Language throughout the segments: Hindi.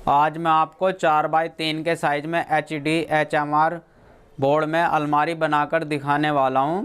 आज मैं आपको 4x3 के साइज़ में HDHMR बोर्ड में अलमारी बनाकर दिखाने वाला हूं।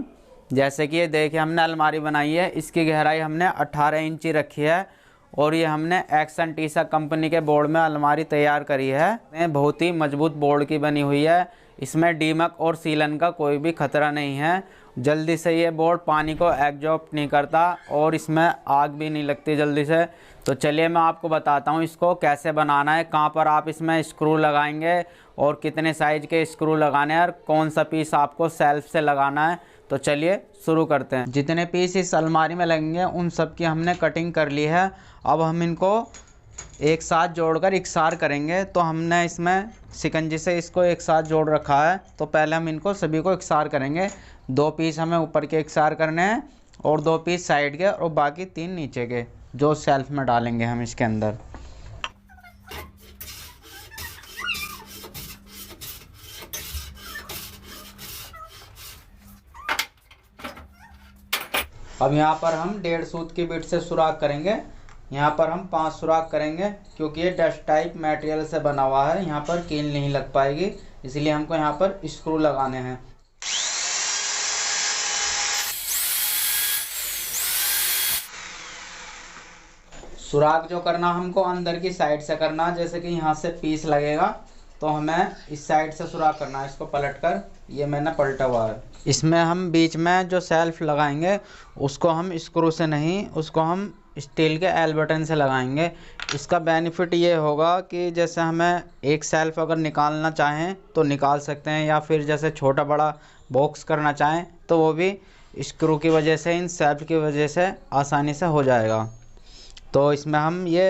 जैसे कि ये देखिए हमने अलमारी बनाई है। इसकी गहराई हमने 18 इंची रखी है और ये हमने एक्सन टीसा कंपनी के बोर्ड में अलमारी तैयार करी है। ये बहुत ही मजबूत बोर्ड की बनी हुई है। इसमें दीमक और सीलन का कोई भी खतरा नहीं है। जल्दी से ये बोर्ड पानी को एब्जॉर्ब नहीं करता और इसमें आग भी नहीं लगती जल्दी से। तो चलिए मैं आपको बताता हूँ इसको कैसे बनाना है, कहाँ पर आप इसमें स्क्रू लगाएंगे और कितने साइज़ के स्क्रू लगाने हैं और कौन सा पीस आपको सेल्फ से लगाना है। तो चलिए शुरू करते हैं। जितने पीस इस अलमारी में लगेंगे उन सब की हमने कटिंग कर ली है। अब हम इनको एक साथ जोड़कर इकसार करेंगे। तो हमने इसमें शिकंजी से इसको एक साथ जोड़ रखा है। तो पहले हम इनको सभी को इकसार करेंगे। 2 पीस हमें ऊपर के इकसार करने हैं और 2 पीस साइड के और बाकी 3 नीचे के, जो सेल्फ में डालेंगे हम इसके अंदर। अब यहाँ पर हम 1.5 सूत की बिट से सुराख करेंगे। यहाँ पर हम 5 सुराख करेंगे क्योंकि ये डस्ट टाइप मटेरियल से बना हुआ है, यहाँ पर कील नहीं लग पाएगी, इसलिए हमको यहाँ पर स्क्रू लगाने हैं। सुराख जो करना हमको अंदर की साइड से करना है। जैसे कि यहाँ से पीस लगेगा तो हमें इस साइड से सुराख करना है। इसको पलटकर, ये मैंने पलटा हुआ है। इसमें हम बीच में जो सेल्फ लगाएंगे उसको हम स्क्रू से नहीं, उसको हम स्टील के एल बटन से लगाएंगे। इसका बेनिफिट ये होगा कि जैसे हमें एक सेल्फ अगर निकालना चाहें तो निकाल सकते हैं, या फिर जैसे छोटा बड़ा बॉक्स करना चाहें तो वो भी स्क्रू की वजह से, इन सेल्फ की वजह से आसानी से हो जाएगा। तो इसमें हम ये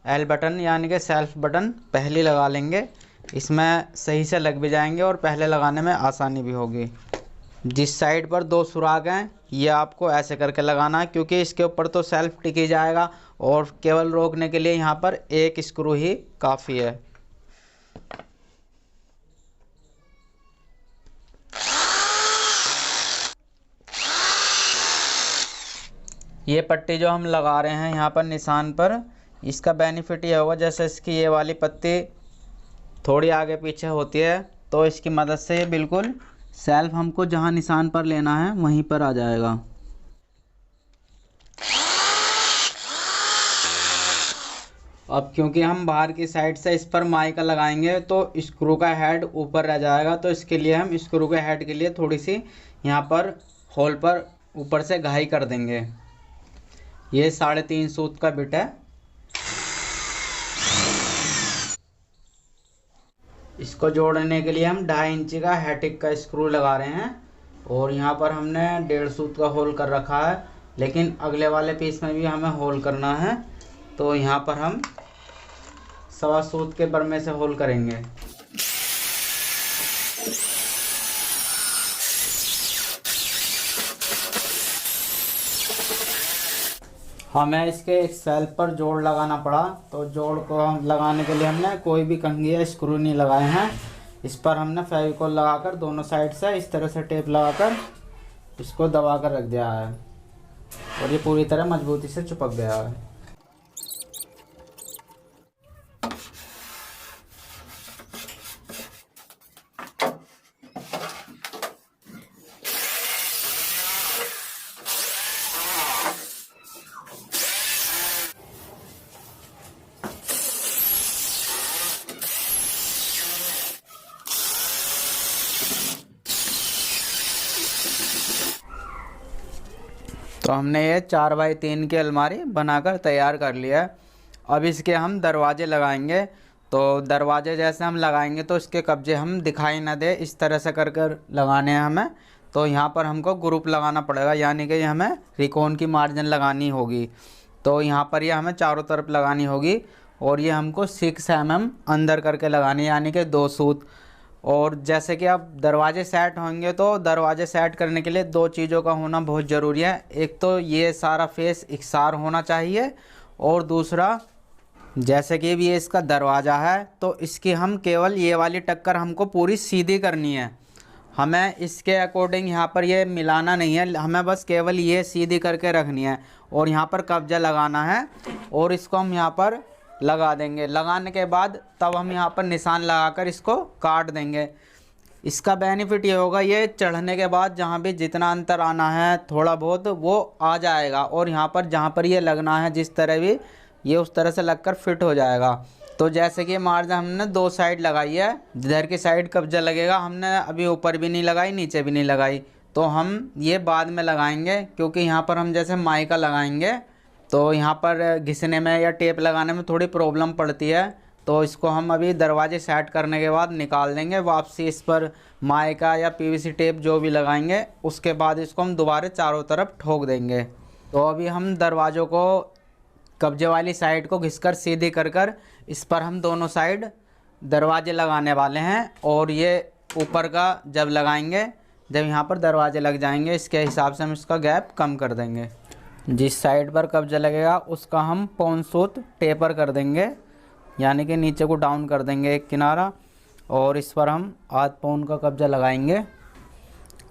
एल बटन यानी कि सेल्फ बटन पहले लगा लेंगे। इसमें सही से लग भी जाएंगे और पहले लगाने में आसानी भी होगी। जिस साइड पर 2 सुराख हैं ये आपको ऐसे करके लगाना है, क्योंकि इसके ऊपर तो सेल्फ टिक ही जाएगा और केवल रोकने के लिए यहाँ पर एक स्क्रू ही काफ़ी है। ये पट्टी जो हम लगा रहे हैं यहाँ पर निशान पर, इसका बेनिफिट ये होगा जैसे इसकी ये वाली पत्ती थोड़ी आगे पीछे होती है तो इसकी मदद से ये बिल्कुल सेल्फ हमको जहाँ निशान पर लेना है वहीं पर आ जाएगा। अब क्योंकि हम बाहर की साइड से इस पर माइका लगाएंगे तो स्क्रू का हेड ऊपर रह जाएगा, तो इसके लिए हम स्क्रू के हेड के लिए थोड़ी सी यहाँ पर होल पर ऊपर से घाई कर देंगे। ये 3.5 सूत का बिट है। इसको जोड़ने के लिए हम 2.5 इंची का हैटिक का स्क्रू लगा रहे हैं और यहाँ पर हमने 1.5 सूत का होल कर रखा है, लेकिन अगले वाले पीस में भी हमें होल करना है। तो यहाँ पर हम 1.25 सूत के बरमे से होल करेंगे। हमें इसके एक सेल्फ पर जोड़ लगाना पड़ा, तो जोड़ को लगाने के लिए हमने कोई भी कंघी या स्क्रू नहीं लगाए हैं। इस पर हमने फेविकोल लगाकर दोनों साइड से इस तरह से टेप लगाकर इसको दबा कर रख दिया है और ये पूरी तरह मजबूती से चिपक गया है। तो हमने ये 4x3 की अलमारी बनाकर तैयार कर लिया है। अब इसके हम दरवाजे लगाएंगे। तो दरवाजे जैसे हम लगाएंगे तो इसके कब्जे हम दिखाई ना दे इस तरह से कर कर लगाने हैं हमें। तो यहाँ पर हमको ग्रुप लगाना पड़ेगा, यानी कि हमें रिकॉन की मार्जिन लगानी होगी। तो यहाँ पर ये हमें चारों तरफ लगानी होगी और ये हमको 6 mm अंदर करके लगानी है, यानी कि 2 सूत। और जैसे कि अब दरवाजे सेट होंगे तो दरवाजे सेट करने के लिए 2 चीज़ों का होना बहुत ज़रूरी है। एक तो ये सारा फेस इकसार होना चाहिए और दूसरा जैसे कि ये इसका दरवाज़ा है तो इसकी हम केवल ये वाली टक्कर हमको पूरी सीधी करनी है। हमें इसके अकॉर्डिंग यहाँ पर ये मिलाना नहीं है, हमें बस केवल ये सीधी करके रखनी है और यहाँ पर कब्जा लगाना है और इसको हम यहाँ पर लगा देंगे। लगाने के बाद तब हम यहाँ पर निशान लगाकर इसको काट देंगे। इसका बेनिफिट ये होगा, ये चढ़ने के बाद जहाँ भी जितना अंतर आना है थोड़ा बहुत वो आ जाएगा, और यहाँ पर जहाँ पर ये लगना है जिस तरह भी, ये उस तरह से लगकर फिट हो जाएगा। तो जैसे कि मार्जिन हमने 2 साइड लगाई है, इधर की साइड कब्जा लगेगा, हमने अभी ऊपर भी नहीं लगाई नीचे भी नहीं लगाई, तो हम ये बाद में लगाएंगे, क्योंकि यहाँ पर हम जैसे माइका लगाएंगे तो यहाँ पर घिसने में या टेप लगाने में थोड़ी प्रॉब्लम पड़ती है। तो इसको हम अभी दरवाजे सेट करने के बाद निकाल देंगे, वापसी इस पर माइका या पीवीसी टेप जो भी लगाएंगे, उसके बाद इसको हम दोबारा चारों तरफ ठोक देंगे। तो अभी हम दरवाज़ों को कब्जे वाली साइड को घिसकर सीधी कर इस पर हम दोनों साइड दरवाजे लगाने वाले हैं, और ये ऊपर का जब लगाएंगे, जब यहाँ पर दरवाजे लग जाएंगे, इसके हिसाब से हम इसका गैप कम कर देंगे। जिस साइड पर कब्जा लगेगा उसका हम पौनसूत टेपर कर देंगे, यानी कि नीचे को डाउन कर देंगे एक किनारा, और इस पर हम आध पौन का कब्जा लगाएंगे।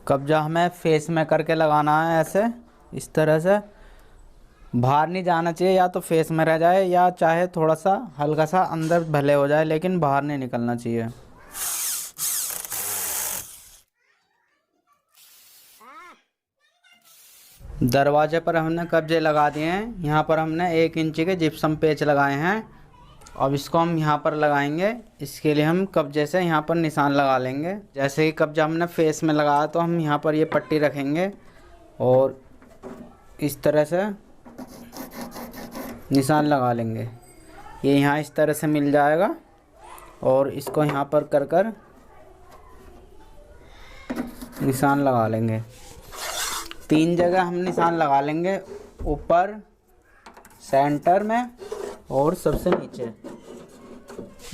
कब्जा हमें फेस में करके लगाना है, ऐसे इस तरह से, बाहर नहीं जाना चाहिए, या तो फेस में रह जाए या चाहे थोड़ा सा हल्का सा अंदर भले हो जाए, लेकिन बाहर नहीं निकलना चाहिए। दरवाजे पर हमने कब्जे लगा दिए हैं, यहाँ पर हमने 1 इंची के जिप्सम पेच लगाए हैं। अब इसको हम यहाँ पर लगाएंगे, इसके लिए हम कब्जे से यहाँ पर निशान लगा लेंगे। जैसे ही कब्जा हमने फेस में लगाया तो हम यहाँ पर ये पट्टी रखेंगे और इस तरह से निशान लगा लेंगे। ये यहाँ इस तरह से मिल जाएगा, और इसको यहाँ पर कर निशान लगा लेंगे। 3 जगह हम निशान लगा लेंगे, ऊपर, सेंटर में और सबसे नीचे।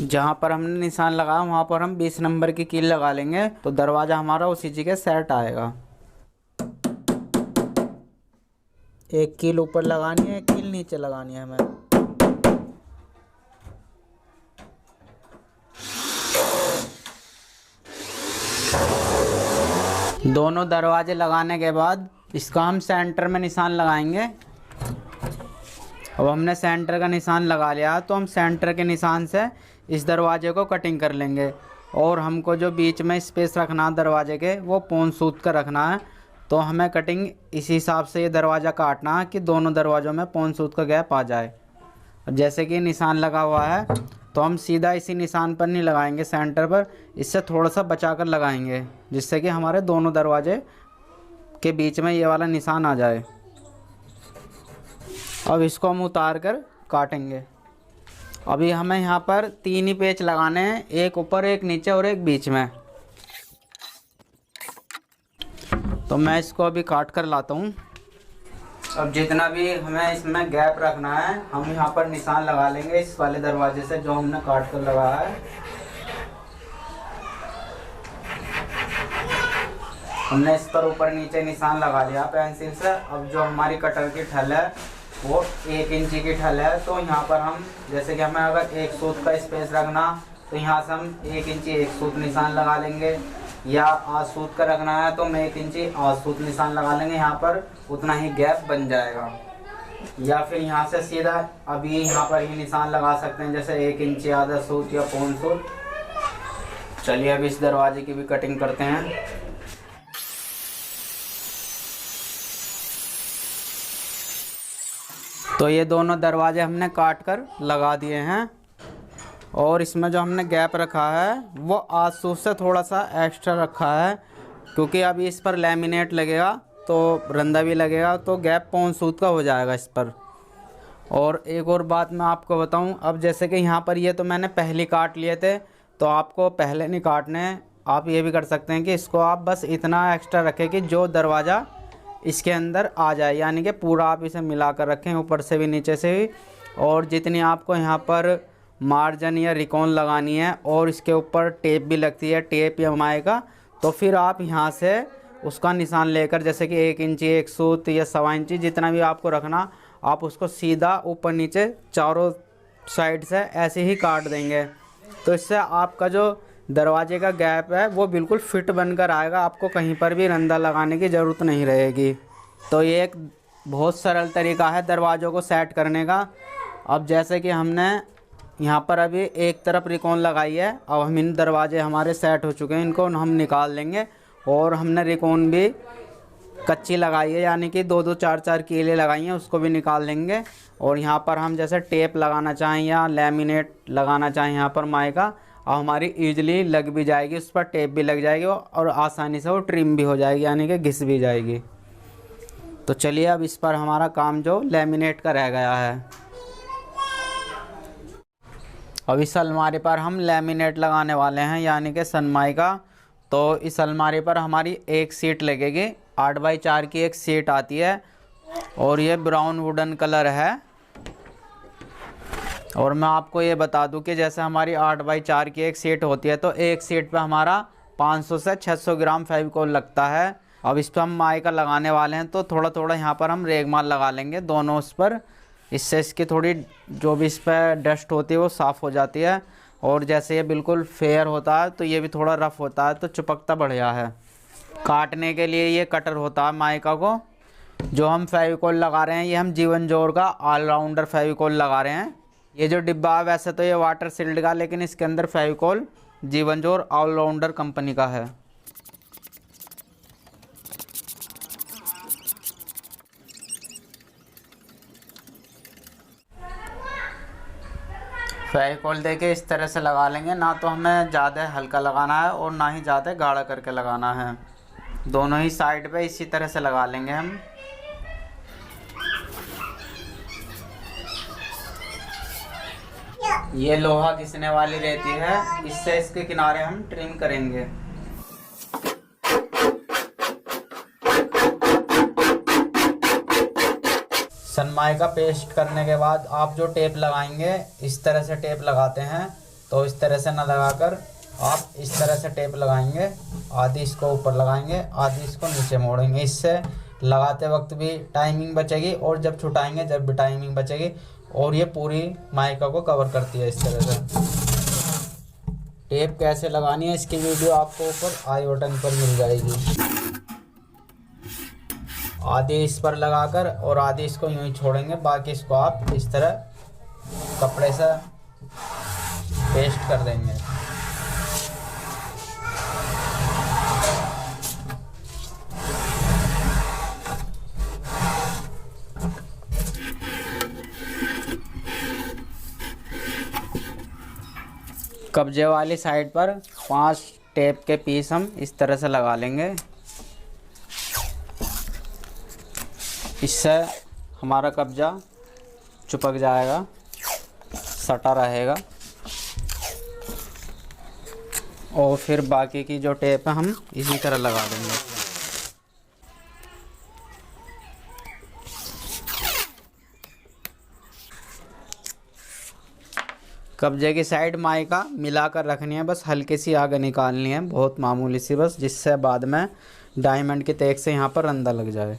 जहाँ पर हमने निशान लगाया वहाँ पर हम 20 नंबर की कील लगा लेंगे, तो दरवाज़ा हमारा उसी जगह सेट आएगा। 1 कील ऊपर लगानी है, 1 कील नीचे लगानी है हमें। दोनों दरवाजे लगाने के बाद इसका हम सेंटर में निशान लगाएंगे। अब हमने सेंटर का निशान लगा लिया, तो हम सेंटर के निशान से इस दरवाजे को कटिंग कर लेंगे, और हमको जो बीच में स्पेस रखना है दरवाजे के, वो पौनसूत का रखना है। तो हमें कटिंग इसी हिसाब से ये दरवाज़ा काटना है कि दोनों दरवाज़ों में पौनसूत का गैप आ जाए। जैसे कि निशान लगा हुआ है, तो हम सीधा इसी निशान पर नहीं लगाएंगे सेंटर पर, इससे थोड़ा सा बचा कर लगाएंगे, जिससे कि हमारे दोनों दरवाजे के बीच में ये वाला निशान आ जाए। अब इसको हम उतार कर काटेंगे। अभी हमें यहाँ पर 3 ही पेच लगाने हैं, एक ऊपर, एक नीचे और एक बीच में। तो मैं इसको अभी काट कर लाता हूँ। अब जितना भी हमें इसमें गैप रखना है, हम यहाँ पर निशान लगा लेंगे इस वाले दरवाजे से जो हमने काट कर लगाया है। हमने इस पर ऊपर नीचे निशान लगा लिया पेंसिल से। अब जो हमारी कटर की ठल है वो 1 इंची की ठल है, तो यहाँ पर हम, जैसे कि हमें अगर 1 सूत का स्पेस रखना, तो यहाँ से हम 1 इंची 1 सूत निशान लगा लेंगे, या 8 सूत का रखना है तो हम 1 इंची 8 सूत निशान लगा लेंगे। यहाँ पर उतना ही गैप बन जाएगा। या फिर यहाँ से सीधा अभी यहाँ पर ही निशान लगा सकते हैं, जैसे 1 इंची आधा सूत या पौन सूत। चलिए अभी इस दरवाजे की भी कटिंग करते हैं। तो ये दोनों दरवाजे हमने काट कर लगा दिए हैं, और इसमें जो हमने गैप रखा है वो 8 सूत से थोड़ा सा एक्स्ट्रा रखा है, क्योंकि अभी इस पर लैमिनेट लगेगा तो रंदा भी लगेगा, तो गैप पौन सूत का हो जाएगा इस पर। और एक और बात मैं आपको बताऊं, अब जैसे कि यहाँ पर ये तो मैंने पहले काट लिए थे, तो आपको पहले नहीं काटने। आप ये भी कर सकते हैं कि इसको आप बस इतना एक्स्ट्रा रखें कि जो दरवाज़ा इसके अंदर आ जाए, यानी कि पूरा आप इसे मिला कर रखें, ऊपर से भी नीचे से भी। और जितनी आपको यहाँ पर मार्जिन या रिकॉन लगानी है, और इसके ऊपर टेप भी लगती है, टेप या माइका, तो फिर आप यहाँ से उसका निशान लेकर, जैसे कि 1 इंची 1 सूत या 1.25 इंची जितना भी आपको रखना, आप उसको सीधा ऊपर नीचे चारों साइड से ऐसे ही काट देंगे। तो इससे आपका जो दरवाजे का गैप है वो बिल्कुल फिट बनकर आएगा, आपको कहीं पर भी रंदा लगाने की ज़रूरत नहीं रहेगी। तो ये एक बहुत सरल तरीका है दरवाज़ों को सेट करने का। अब जैसे कि हमने यहाँ पर अभी एक तरफ रिकॉन लगाई है। अब हम इन दरवाजे हमारे सेट हो चुके हैं, इनको हम निकाल देंगे। और हमने रिकॉन भी कच्ची लगाई है, यानी कि 2-2 4-4 कीले लगाई हैं, उसको भी निकाल देंगे। और यहाँ पर हम जैसे टेप लगाना चाहें या लैमिनेट लगाना चाहें यहाँ पर माइका, अब हमारी ईजिली लग भी जाएगी, उस पर टेप भी लग जाएगी और आसानी से वो ट्रिम भी हो जाएगी, यानी कि घिस भी जाएगी। तो चलिए अब इस पर हमारा काम जो लैमिनेट का रह गया है। अब इस अलमारी पर हम लैमिनेट लगाने वाले हैं, यानी कि सनमाइका। तो इस अलमारी पर हमारी एक सीट लगेगी, 8x4 की एक सीट आती है और ये ब्राउन वुडन कलर है। और मैं आपको ये बता दूं कि जैसे हमारी 8x4 की एक सीट होती है तो एक सीट पे हमारा 500 से 600 ग्राम फेविकोल लगता है। अब इस पर हम माइका लगाने वाले हैं तो थोड़ा थोड़ा यहाँ पर हम रेगमाल लगा लेंगे दोनों उस पर, इससे इसकी थोड़ी जो भी इस पर डस्ट होती है वो साफ़ हो जाती है। और जैसे ये बिल्कुल फेयर होता है तो ये भी थोड़ा रफ़ होता है, तो चिपकता बढ़िया है। काटने के लिए ये कटर होता है माइका को। जो हम फेविकोल लगा रहे हैं ये हम जीवन जोर का ऑलराउंडर फेविकोल लगा रहे हैं। ये जो डिब्बा है वैसे तो ये वाटर सील्ड का, लेकिन इसके अंदर फेविकोल जीवन जोर ऑलराउंडर कंपनी का है। फेविकोल देके इस तरह से लगा लेंगे, ना तो हमें ज़्यादा हल्का लगाना है और ना ही ज़्यादा गाढ़ा करके लगाना है। दोनों ही साइड पे इसी तरह से लगा लेंगे हम। ये लोहा घिसने वाली रहती है, इससे इसके किनारे हम ट्रिम करेंगे। सनमाइका पेस्ट करने के बाद आप जो टेप लगाएंगे इस तरह से टेप लगाते हैं, तो इस तरह से ना लगाकर आप इस तरह से टेप लगाएंगे। आधी इसको ऊपर लगाएंगे, आधी इसको नीचे मोड़ेंगे। इससे लगाते वक्त भी टाइमिंग बचेगी और जब छुटाएंगे जब भी टाइमिंग बचेगी। और ये पूरी माइका को कवर करती है इस तरह से। टेप कैसे लगानी है इसकी वीडियो आपको ऊपर आई बटन पर मिल जाएगी। आधी इस पर लगाकर और आधी इसको यूं ही छोड़ेंगे, बाकी इसको आप इस तरह कपड़े से पेस्ट कर देंगे। कब्जे वाली साइड पर 5 टेप के पीस हम इस तरह से लगा लेंगे, इससे हमारा कब्जा चिपक जाएगा, सटा रहेगा। और फिर बाकी की जो टेप है हम इसी तरह लगा देंगे। कब्जे की साइड माइका मिलाकर रखनी है, बस हल्की सी आग निकालनी है, बहुत मामूली सी बस, जिससे बाद में डायमंड की तेज से यहाँ पर रंदा लग जाए।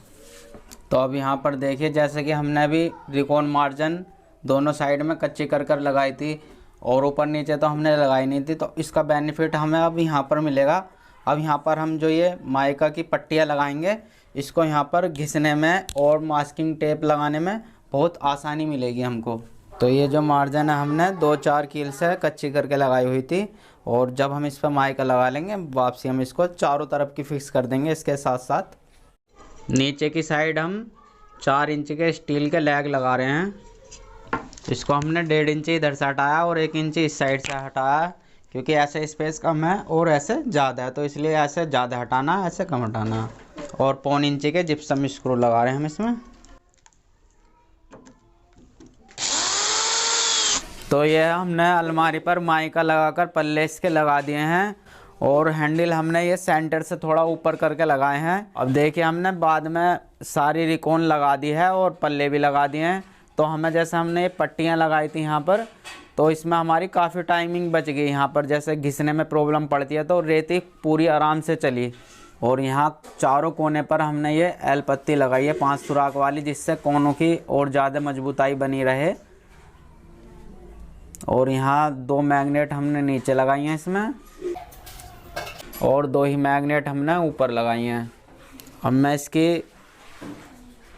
तो अब यहाँ पर देखिए जैसे कि हमने अभी रिकॉन मार्जिन दोनों साइड में कच्ची कर लगाई थी और ऊपर नीचे तो हमने लगाई नहीं थी, तो इसका बेनिफिट हमें अब यहाँ पर मिलेगा। अब यहाँ पर हम जो ये माइका की पट्टियाँ लगाएंगे, इसको यहाँ पर घिसने में और मास्किंग टेप लगाने में बहुत आसानी मिलेगी हमको। तो ये जो मार्जिन है हमने 2-4 कील से कच्ची करके लगाई हुई थी, और जब हम इस पर माइका लगा लेंगे वापसी हम इसको चारों तरफ की फिक्स कर देंगे। इसके साथ साथ नीचे की साइड हम 4 इंच के स्टील के लैग लगा रहे हैं। इसको हमने 1.5 इंच इधर से हटाया और 1 इंच इस साइड से हटाया, क्योंकि ऐसे स्पेस कम है और ऐसे ज़्यादा है, तो इसलिए ऐसे ज़्यादा हटाना, ऐसे कम हटाना। और 1.25 इंच के जिप्सम स्क्रू लगा रहे हैं हम इसमें। तो ये हमने अलमारी पर माइका लगाकर पल्ले इसके लगा दिए हैं, और हैंडल हमने ये सेंटर से थोड़ा ऊपर करके लगाए हैं। अब देखिए हमने बाद में सारी रिकॉन लगा दी है और पल्ले भी लगा दिए हैं। तो हमें जैसे हमने ये पट्टियाँ लगाई थी यहाँ पर, तो इसमें हमारी काफ़ी टाइमिंग बच गई। यहाँ पर जैसे घिसने में प्रॉब्लम पड़ती है तो रेती पूरी आराम से चली। और यहाँ चारों कोने पर हमने ये एल पत्ती लगाई है 5 सुराख वाली, जिससे कोनों की और ज़्यादा मजबूताई बनी रहे। और यहाँ 2 मैग्नेट हमने नीचे लगाई हैं इसमें, और 2 ही मैग्नेट हमने ऊपर लगाई हैं। अब मैं इसकी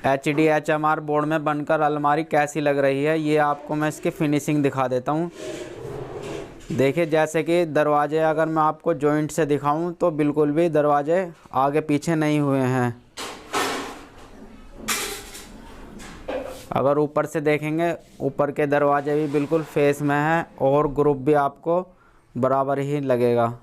HDHMR बोर्ड में बनकर अलमारी कैसी लग रही है, ये आपको मैं इसकी फिनिशिंग दिखा देता हूँ। देखिए जैसे कि दरवाजे अगर मैं आपको जॉइंट से दिखाऊं तो बिल्कुल भी दरवाजे आगे पीछे नहीं हुए हैं। अगर ऊपर से देखेंगे, ऊपर के दरवाजे भी बिल्कुल फेस में हैं और ग्रुप भी आपको बराबर ही लगेगा।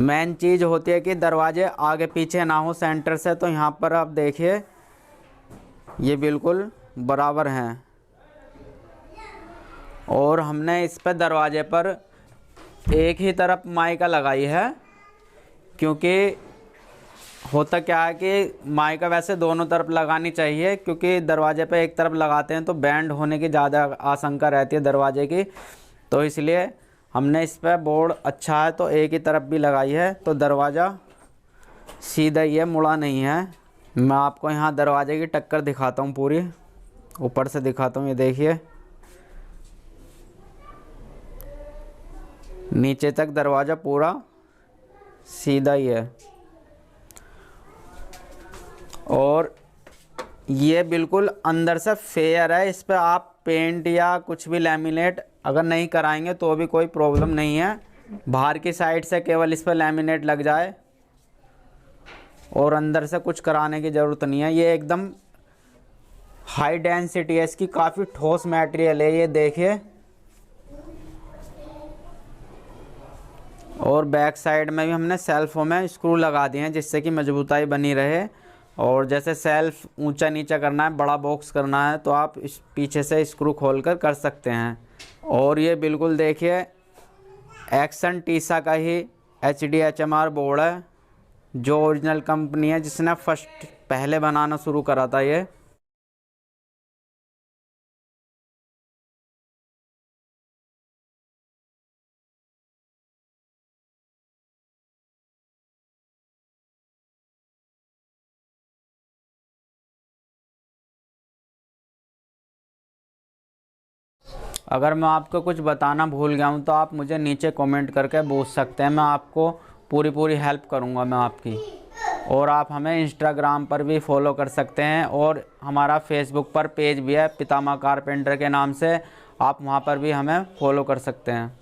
मेन चीज़ होती है कि दरवाजे आगे पीछे ना हो सेंटर से। तो यहाँ पर आप देखिए ये बिल्कुल बराबर हैं। और हमने इस पर दरवाजे पर एक ही तरफ माइका लगाई है, क्योंकि होता क्या है कि माइका वैसे दोनों तरफ लगानी चाहिए, क्योंकि दरवाजे पे एक तरफ लगाते हैं तो बैंड होने की ज़्यादा आशंका रहती है दरवाजे की। तो इसलिए हमने इस पर बोर्ड अच्छा है तो एक ही तरफ भी लगाई है, तो दरवाज़ा सीधा ही है, मुड़ा नहीं है। मैं आपको यहाँ दरवाजे की टक्कर दिखाता हूँ, पूरी ऊपर से दिखाता हूँ। ये देखिए नीचे तक दरवाज़ा पूरा सीधा ही है। और ये बिल्कुल अंदर से फेयर है। इस पर आप पेंट या कुछ भी लैमिनेट अगर नहीं कराएंगे तो भी कोई प्रॉब्लम नहीं है। बाहर की साइड से केवल इस पर लैमिनेट लग जाए और अंदर से कुछ कराने की ज़रूरत नहीं है। ये एकदम हाई डेंसिटी है इसकी, काफ़ी ठोस मटेरियल है ये देखिए। और बैक साइड में भी हमने सेल्फों में स्क्रू लगा दिए हैं जिससे कि मजबूताई बनी रहे। और जैसे सेल्फ ऊंचा नीचा करना है, बड़ा बॉक्स करना है, तो आप इस पीछे से स्क्रू खोलकर कर सकते हैं। और ये बिल्कुल देखिए एक्सन टीसा का ही HDHMR बोर्ड है, जो ओरिजिनल कंपनी है जिसने फर्स्ट पहले बनाना शुरू करा था ये। अगर मैं आपको कुछ बताना भूल गया हूँ तो आप मुझे नीचे कमेंट करके पूछ सकते हैं, मैं आपको पूरी हेल्प करूँगा मैं आपकी। और आप हमें इंस्टाग्राम पर भी फॉलो कर सकते हैं और हमारा फेसबुक पर पेज भी है पितामह कारपेंटर के नाम से, आप वहाँ पर भी हमें फॉलो कर सकते हैं।